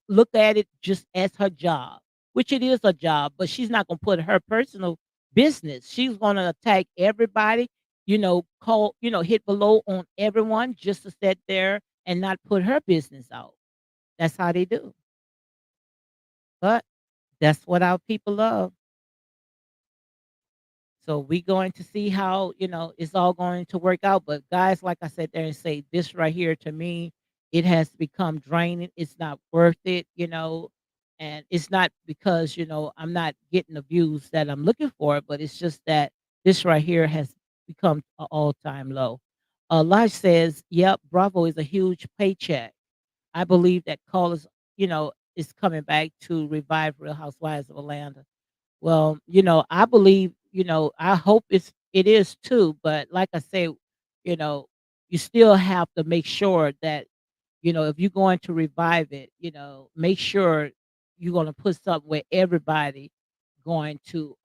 Speaker 1: look at it just as her job, which it is a job, but she's not gonna put her personal business. She's gonna attack everybody, hit below on everyone just to sit there and not put her business out. That's how they do. But that's what our people love. So we going to see how, it's all going to work out. But guys, like I said there and say this right here to me, it has become draining. It's not worth it. And it's not because, I'm not getting the views that I'm looking for, but it's just that this right here has become an all-time low. Lodge says, yep, Bravo is a huge paycheck. I believe that callers, is coming back to revive Real Housewives of Atlanta. Well, I believe, I hope it is too, but like I say, you know, you still have to make sure that, if you're going to revive it, make sure you're going to put something where everybody going to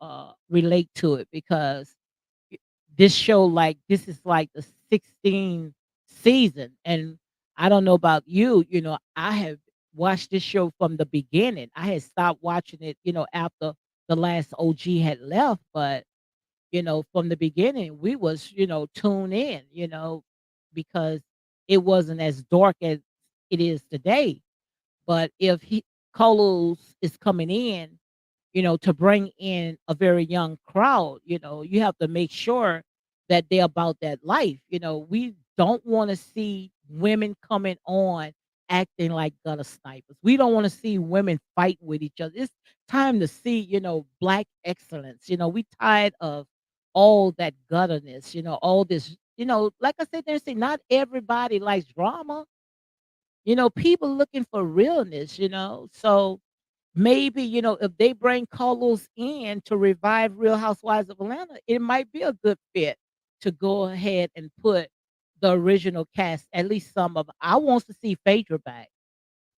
Speaker 1: relate to it because this show like this is like the 16th season and I don't know about you, I have watched this show from the beginning. I had stopped watching it, after the last OG had left, but from the beginning we was, tuned in, because it wasn't as dark as it is today. But if Carlos is coming in, to bring in a very young crowd, you have to make sure that they're about that life. We don't want to see women coming on acting like gutter snipers. We don't want to see women fighting with each other. It's time to see, black excellence. We tired of all that gutterness, all this, like I said, there say not everybody likes drama. People looking for realness, So maybe, if they bring Carlos in to revive Real Housewives of Atlanta, it might be a good fit to go ahead and put the original cast, at least some of. I want to see Phaedra back,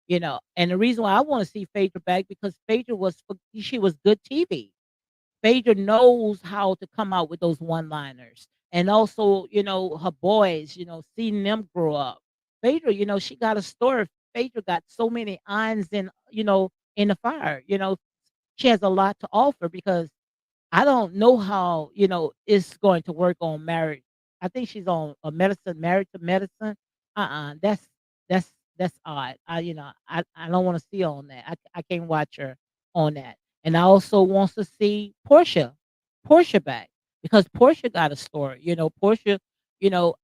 Speaker 1: and the reason why I want to see Phaedra back because Phaedra she was good TV. Phaedra knows how to come out with those one-liners, and also, her boys, seeing them grow up. Phaedra, she got a story. Phaedra got so many irons in the fire. She has a lot to offer because I don't know how it's going to work on marriage. I think she's on a medicine, married to medicine. That's odd. I don't wanna see her on that. I can't watch her on that. And I also wants to see Portia back because Portia got a story. Portia, you know,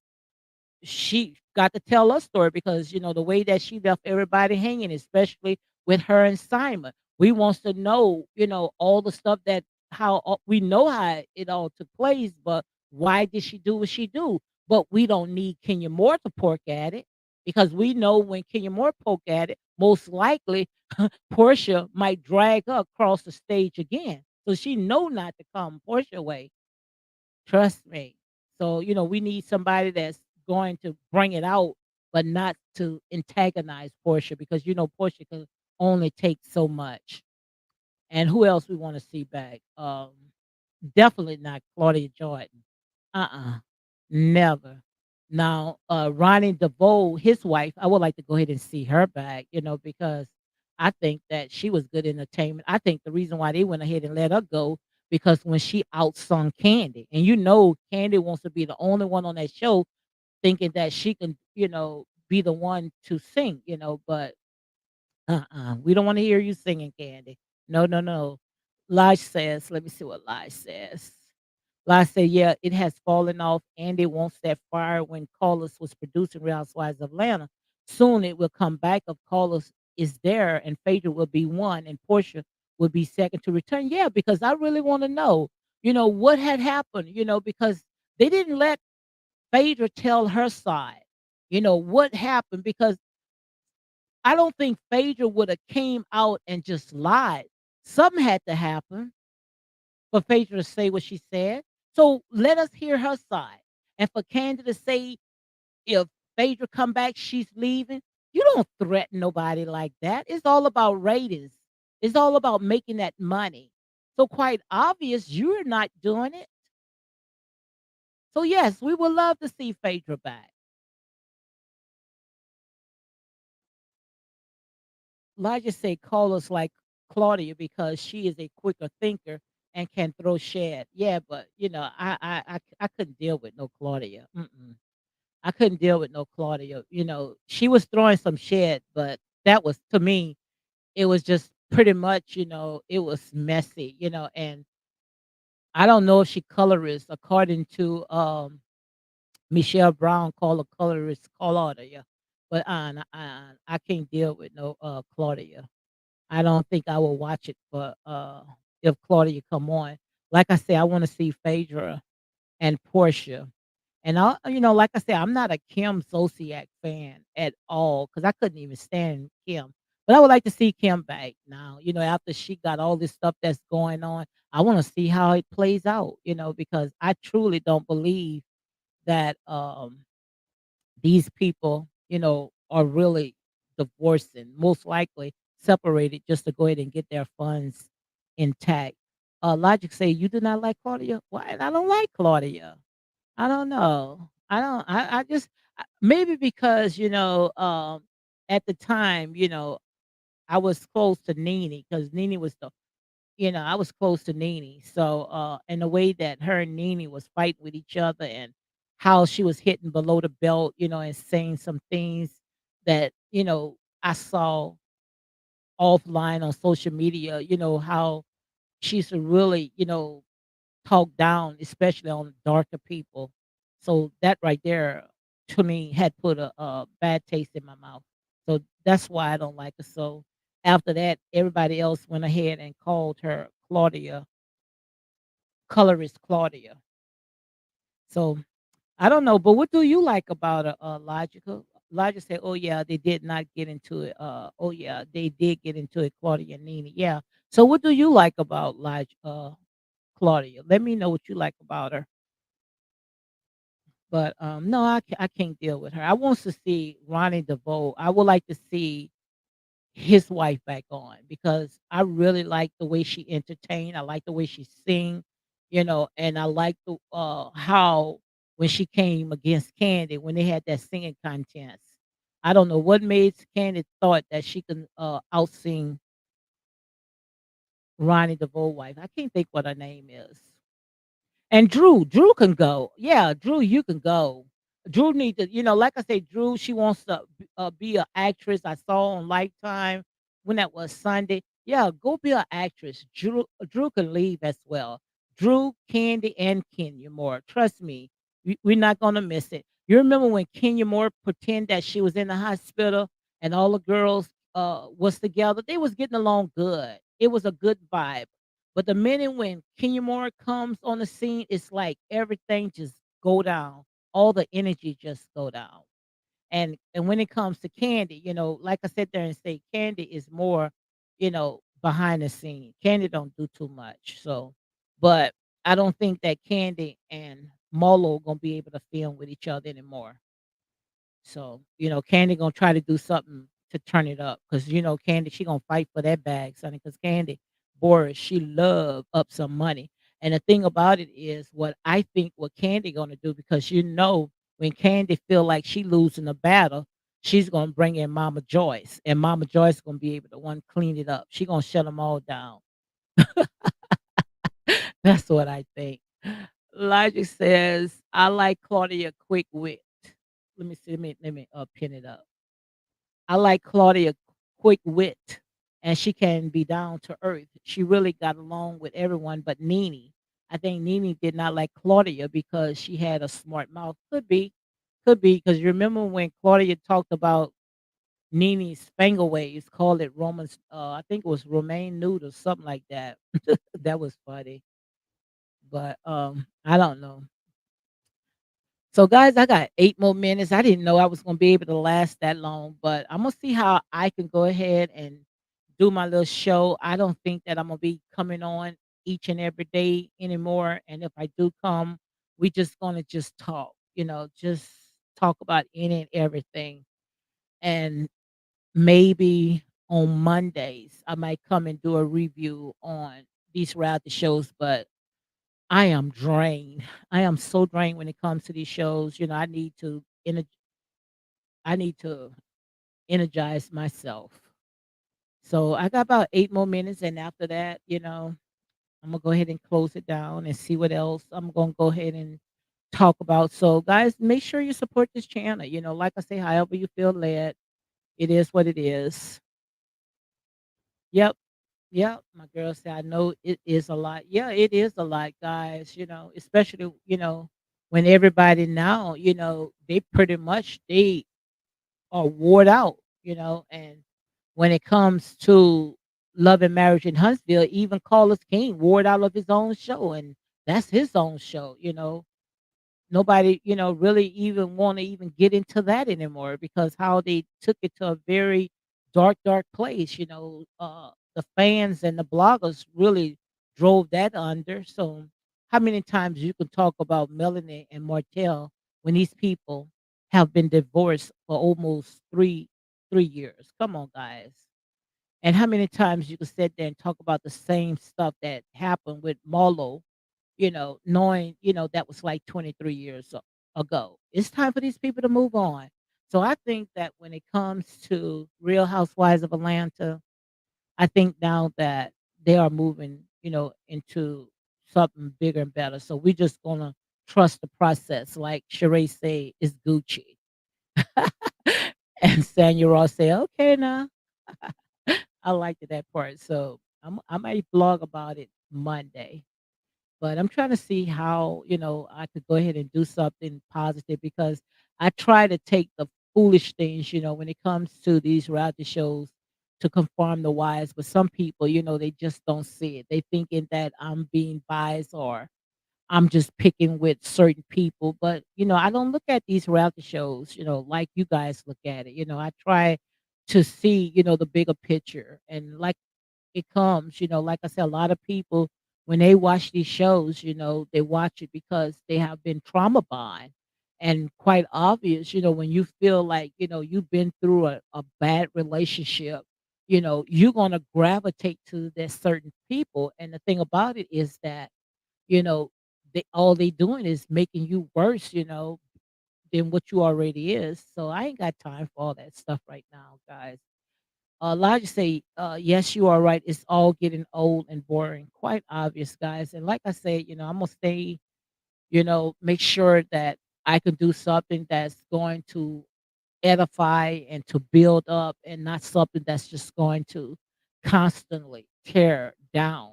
Speaker 1: she got to tell her story because the way that she left everybody hanging, especially with her and Simon. We wants to know, all the stuff that we know how it all took place, but why did she do what she do? But we don't need Kenya Moore to poke at it because we know when Kenya Moore poke at it, most likely Portia might drag her across the stage again. So she know not to come Portia way. Trust me. So, we need somebody that's going to bring it out, but not to antagonize Portia because Portia can only take so much. And who else we want to see back? Definitely not Claudia Jordan. Uh-uh. Never. Now, Ronnie DeVoe, his wife, I would like to go ahead and see her back, because I think that she was good entertainment. I think the reason why they went ahead and let her go because when she outsung Candy, and Candy wants to be the only one on that show thinking that she can, be the one to sing, but we don't wanna hear you singing, Candy. No, no, no. Lige says let me see what Lige says. Lige said, "Yeah, it has fallen off. Andy wants that fire when Carlos was producing Real Housewives of Atlanta. Soon it will come back if Carlos is there and Phaedra will be one and Portia will be second to return." Yeah, because I really wanna know, what had happened, because they didn't let Phaedra tell her side, what happened because I don't think Phaedra would have came out and just lied. Something had to happen for Phaedra to say what she said. So let us hear her side. And for Candy to say if Phaedra come back, she's leaving. You don't threaten nobody like that. It's all about ratings. It's all about making that money. So quite obvious you're not doing it. So yes, we would love to see Phaedra back. Elijah say call us like Claudia because she is a quicker thinker and can throw shade. Yeah, but I couldn't deal with no Claudia. Mm-mm. I couldn't deal with no Claudia. She was throwing some shade, but that was to me, it was just pretty much, it was messy, and I don't know if she colorist according to Michelle Brown call a colorist Claudia. But I can't deal with no Claudia. I don't think I will watch it for if Claudia come on. Like I say, I want to see Phaedra and Portia. And like I said, I'm not a Kim Zolciak fan at all because I couldn't even stand Kim. But I would like to see Kim back now. After she got all this stuff that's going on, I want to see how it plays out. Because I truly don't believe that these people, are really divorcing, most likely separated just to go ahead and get their funds intact. Logic say you do not like Claudia. Why? I don't like Claudia. I don't know. I don't. I just maybe because at the time I was close to Nene because Nene was I was close to Nene. So, and the way that her and Nene was fighting with each other and how she was hitting below the belt, and saying some things that, I saw offline on social media, how she used to really, talk down, especially on darker people. So that right there to me had put a bad taste in my mouth. So that's why I don't like her. So after that, everybody else went ahead and called her Claudia, colorist Claudia. So I don't know, but what do you like about Logical? Logic said, "Oh yeah, they did not get into it. Oh yeah, they did get into it, Claudia and Nene. Yeah. So what do you like about Claudia? Let me know what you like about her." But, no, I can't deal with her. I wants to see Ronnie DeVoe. I would like to see his wife back on because I really like the way she entertained. I like the way she sing, and I like the how when she came against Candy when they had that singing contest. I don't know what made Candy thought that she can out sing Ronnie DeVoe wife. I can't think what her name is. And Drew can go. Yeah, Drew, you can go. Drew need to, like I say, Drew, she wants to be an actress. I saw on Lifetime when that was Sunday. Yeah, go be an actress. Drew can leave as well. Drew, Candy, and Kenya Moore. Trust me, we're not gonna miss it. You remember when Kenya Moore pretend that she was in the hospital and all the girls was together? They was getting along good. It was a good vibe. But the minute when Kenya Moore comes on the scene, it's like everything just go down, all the energy just go down. And when it comes to Candy, like I said there and say, Candy is more, behind the scene. Candy don't do too much. So, but I don't think that Candy and Molo gonna be able to film with each other anymore. So, Candy gonna try to do something to turn it up because Candy, she gonna fight for that bag, sonny. Because Candy, Boris, she love up some money. And the thing about it is, what I think what Candy gonna do, because when Candy feel like she losing the battle, she's gonna bring in Mama Joyce, and Mama Joyce gonna be able to one clean it up. She gonna shut them all down. That's what I think. Logic says, I like Claudia quick wit. Let me see. Let me pin it up. I like Claudia quick wit, and she can be down to earth. She really got along with everyone but Nene. I think Nene did not like Claudia because she had a smart mouth. Could be, because you remember when Claudia talked about Nene's finger waves, called it Romans. I think it was romaine nude or something like that. That was funny, but I don't know. So, guys, I got 8 more minutes. I didn't know I was gonna be able to last that long, but I'm gonna see how I can go ahead and do my little show. I don't think that I'm gonna be coming on each and every day anymore. And if I do come, we just gonna just talk, just talk about any and everything. And maybe on Mondays, I might come and do a review on these reality shows, but I am drained. I am so drained when it comes to these shows. I need to energize myself. So I got about 8 more minutes, and after that, I'm gonna go ahead and close it down and see what else I'm gonna go ahead and talk about. So, guys, make sure you support this channel. Like I say, however you feel led, it is what it is. Yep. Yeah, my girl said, I know it is a lot. Yeah, it is a lot, guys, especially, when everybody now, they pretty much they are wore out, and when it comes to love and marriage in Huntsville, even Carlos King wore out of his own show, and that's his own show. Nobody, really even want to even get into that anymore because how they took it to a very dark place. The fans and the bloggers really drove that under. So, how many times you can talk about Melanie and Martell when these people have been divorced for almost three years? Come on, guys. And how many times you can sit there and talk about the same stuff that happened with Marlo, knowing, that was like 23 years ago. It's time for these people to move on. So I think that when it comes to Real Housewives of Atlanta, I think now that they are moving, into something bigger and better. So we just gonna trust the process. Like Sheree say, is Gucci. And Sanya Ross say, okay now. I liked that part. So I might blog about it Monday. But I'm trying to see how, I could go ahead and do something positive because I try to take the foolish things, when it comes to these reality shows to conform the wise. But some people, they just don't see it. They thinking that I'm being biased or I'm just picking with certain people. But, I don't look at these reality shows, like you guys look at it. I try to see, the bigger picture. And like it comes, like I said, a lot of people when they watch these shows, they watch it because they have been trauma bond. And quite obvious, when you feel like, you've been through a bad relationship, you're gonna gravitate to that certain people. And the thing about it is that, you know, all they doing is making you worse, than what you already is. So I ain't got time for all that stuff right now, guys. Elijah say, yes, you are right. It's all getting old and boring. Quite obvious, guys. And like I said, I'm gonna stay, make sure that I can do something that's going to edify and to build up, and not something that's just going to constantly tear down,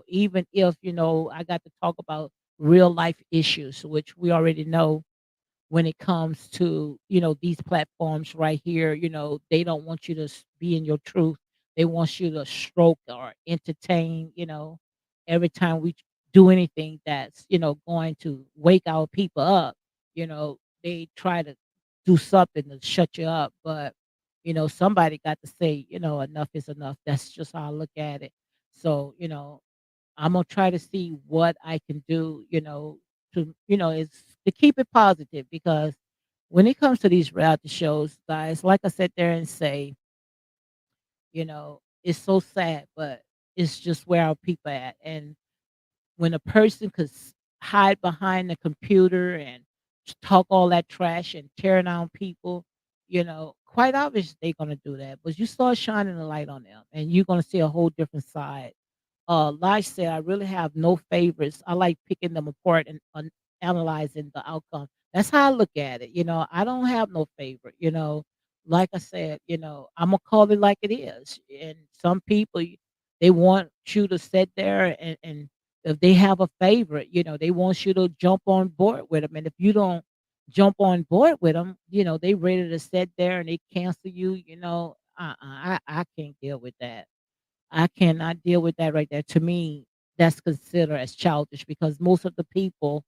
Speaker 1: even if, I got to talk about real life issues, which we already know when it comes to, these platforms right here. They don't want you to be in your truth. They want you to stroke or entertain, every time we do anything that's, going to wake our people up. They try to do something to shut you up, but somebody got to say, enough is enough. That's just how I look at it. So, I'm gonna try to see what I can do, to, it's to keep it positive, because when it comes to these reality shows, guys, like I sit there and say, it's so sad, but it's just where our people at. And when a person could hide behind the computer and talk all that trash and tear down people, quite obvious they're gonna do that. But you start shining the light on them, and you're gonna see a whole different side. Like said, I really have no favorites. I like picking them apart and analyzing the outcome. That's how I look at it. I don't have no favorite. Like I said, I'm gonna call it like it is. And some people, they want you to sit there, and if they have a favorite, they want you to jump on board with them. And if you don't jump on board with them, they ready to sit there and they cancel you. I can't deal with that. I cannot deal with that right there. To me, that's considered as childish, because most of the people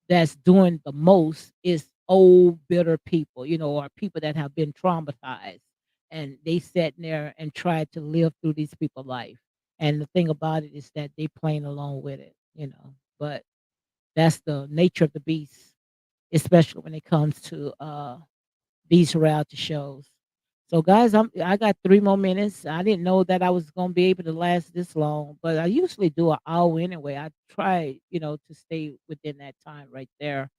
Speaker 1: that's doing the most is old, bitter people, or people that have been traumatized, and they sat there and tried to live through these people's life. And the thing about it is that they playing along with it. But that's the nature of the beast, especially when it comes to these reality shows. So guys, I got 3 more minutes. I didn't know that I was gonna be able to last this long, but I usually do an hour anyway. I try, to stay within that time right there.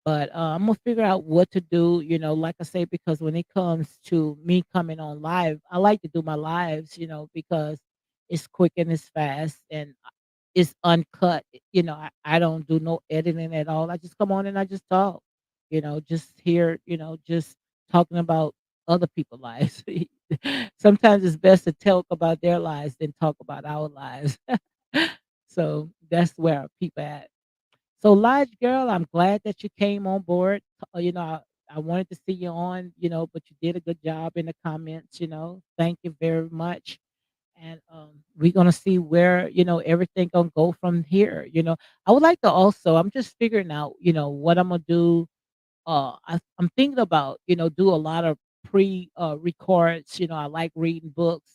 Speaker 1: But I'm gonna figure out what to do, like I say, because when it comes to me coming on live, I like to do my lives, because it's quick and it's fast, and it's uncut. I don't do no editing at all. I just come on and I just talk, just here, just talking about other people's lives. Sometimes it's best to talk about their lives than talk about our lives. So that's where our people at. So, Lodge girl, I'm glad that you came on board. I wanted to see you on, but you did a good job in the comments. Thank you very much. And we're gonna see where everything gonna go from here. I would like to also. I'm just figuring out, what I'm gonna do. I'm thinking about, do a lot of pre records. I like reading books.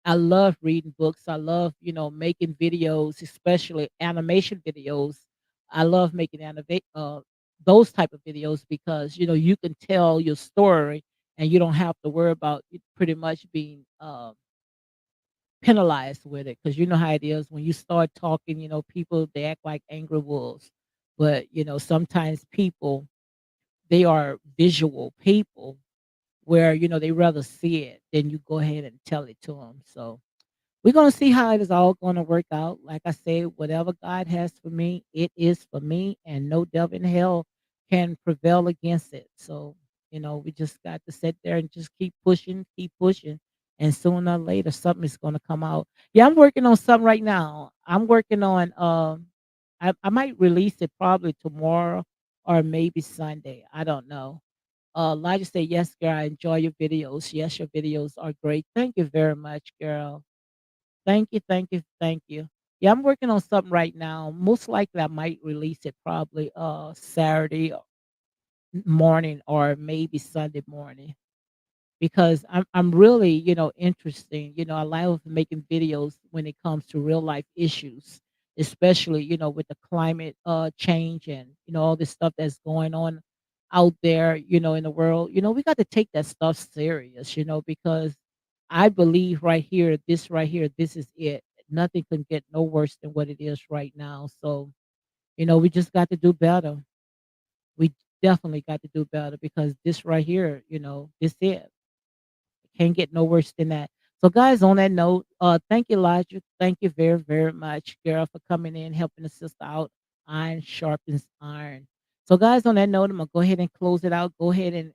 Speaker 1: I love reading books. I love, making videos, especially animation videos. I love making those type of videos, because you can tell your story, and you don't have to worry about it pretty much being penalized with it, because you know how it is when you start talking. People, they act like angry wolves, but sometimes people, they are visual people, where they rather see it than you go ahead and tell it to them. So we're gonna see how it is all gonna work out. Like I say, whatever God has for me, it is for me, and no devil in hell can prevail against it. So, we just got to sit there and just keep pushing, and sooner or later something is gonna come out. Yeah, I'm working on something right now. I'm working on I might release it probably tomorrow or maybe Sunday. I don't know. Elijah said, yes, girl, I enjoy your videos. Yes, your videos are great. Thank you very much, girl. Thank you, thank you, thank you. Yeah, I'm working on something right now. Most likely I might release it probably Saturday morning or maybe Sunday morning, because I'm really, interesting. I love making videos when it comes to real life issues, especially, with the climate change, and all this stuff that's going on out there, in the world. We got to take that stuff serious, because I believe right here, this is it. Nothing can get no worse than what it is right now. So, we just got to do better. We definitely got to do better, because this right here, this it. Can't get no worse than that. So, guys, on that note, thank you, Elijah. Thank you very, very much, girl, for coming in, helping the sister out. Iron sharpens iron. So, guys, on that note, I'm gonna go ahead and close it out. Go ahead and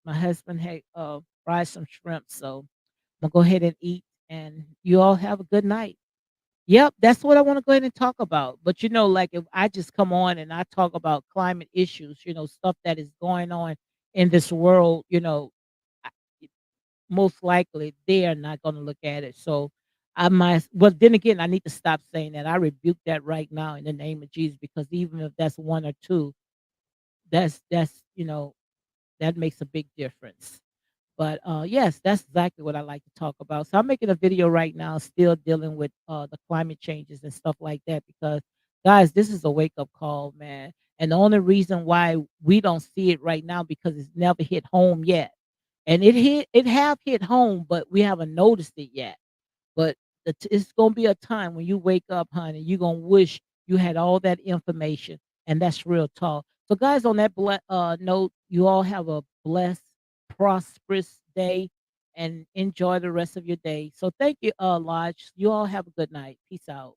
Speaker 1: my husband had fried some shrimp, so I'm gonna go ahead and eat. And you all have a good night. Yep, that's what I want to go ahead and talk about. But like if I just come on and I talk about climate issues, stuff that is going on in this world, I- most likely they are not going to look at it. So I might, well, then again, I need to stop saying that. I rebuke that right now in the name of Jesus, because even if that's one or two, that's that makes a big difference. But yes, that's exactly what I like to talk about. So I'm making a video right now, still dealing with the climate changes and stuff like that. Because guys, this is a wake up call, man. And the only reason why we don't see it right now because it's never hit home yet. And it have hit home, but we haven't noticed it yet. But it's gonna be a time when you wake up, honey, you're gonna wish you had all that information, and that's real talk. So, guys, on that note, you all have a blessed, prosperous day, and enjoy the rest of your day. So, thank you, Lodge. You all have a good night. Peace out.